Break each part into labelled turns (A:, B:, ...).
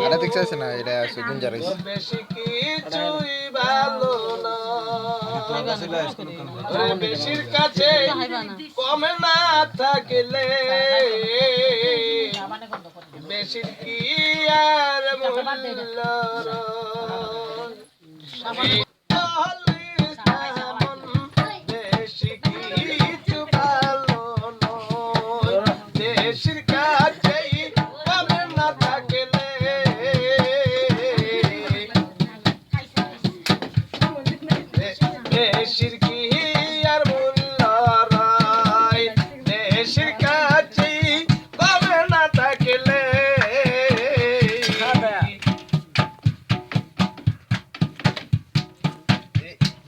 A: এটা দেখছিস না এটা সুগুন জারিস
B: বেশি কিছুই ভালো না বেশির কাছে কমে না থাকলে বেশির কি আর মূল্য বেশি কিছু ভালো নয় বেশির কাছেই কমে না থাকলে দেশের কি আর মূল্য রয় দেশের কাছে কবে না থাকলে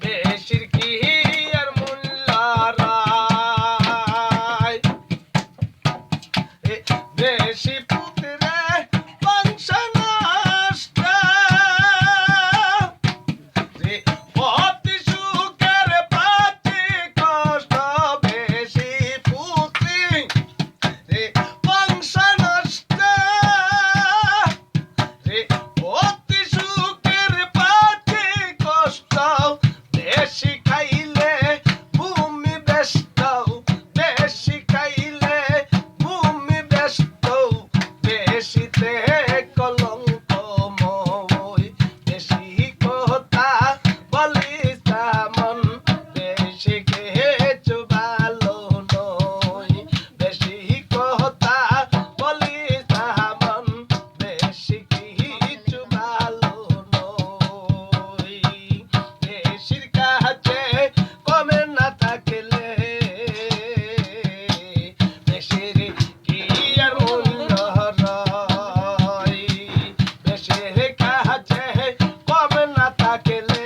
B: দেশের কি আর মূল্য রয় বেশি পুত্রে বংশ নষ্ট অতি সুখের পাচ্ছি কষ্ট বেশি পুত্রি বংশ নষ্ট অতি সুখের পাচ্ছি কষ্ট বেশি খাইলে ভূমি ব্যস্ত বেশি খাইলে ভূমি ব্যস্ত বেশিতে কলঙ্ক মই বেশি কথা বলিস মন বেশি কিছু ভালো নয় বেশি কথা বলিস মন বেশি কিছু ভালো নয় বেশির কাছে কমে না থাকলে বেশির কি আর মূল্য রয় বেশির কাছে কমে না থাকলে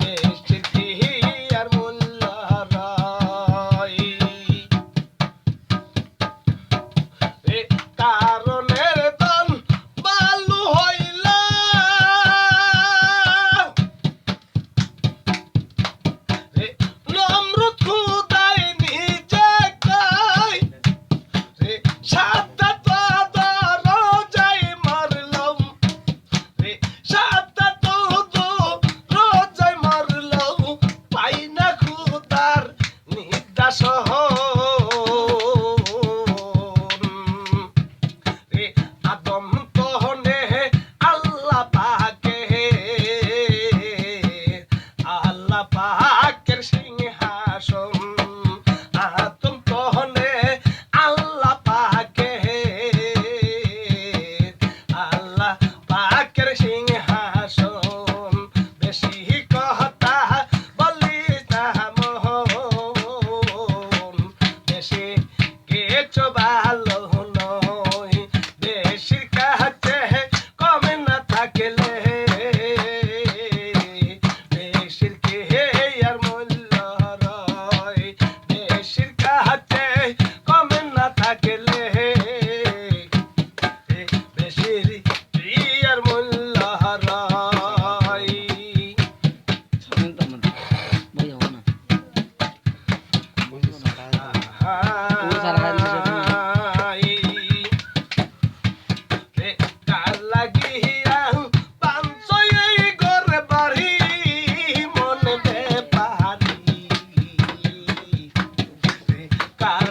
B: বেশির কি আর মূল্য রয় কারণের ধন বালু হইল নমরুদ খুদাই নিজে কয় সাতটা তো রোজাই মারলাম সাতটা তো রোজাই মারলাম পাই না খুদার নির্দাস আদম তহনে আল্লাহ পাকের সিংহাসন আদম তহনে আল্লাহ পাকের সিংহাসন বেশি কথা বলিস না মোহন বেশি কিছু ভালো নয় বেশির কাছে কমে না থাকলে বেশির কে আর মূল্য রয় বেশির কাছে কমে না থাকলে বেশির কি আর মূল্য রয় কার লাগিয়া পাঁচশই ঘরে বাড়ি মনে বেপারি কার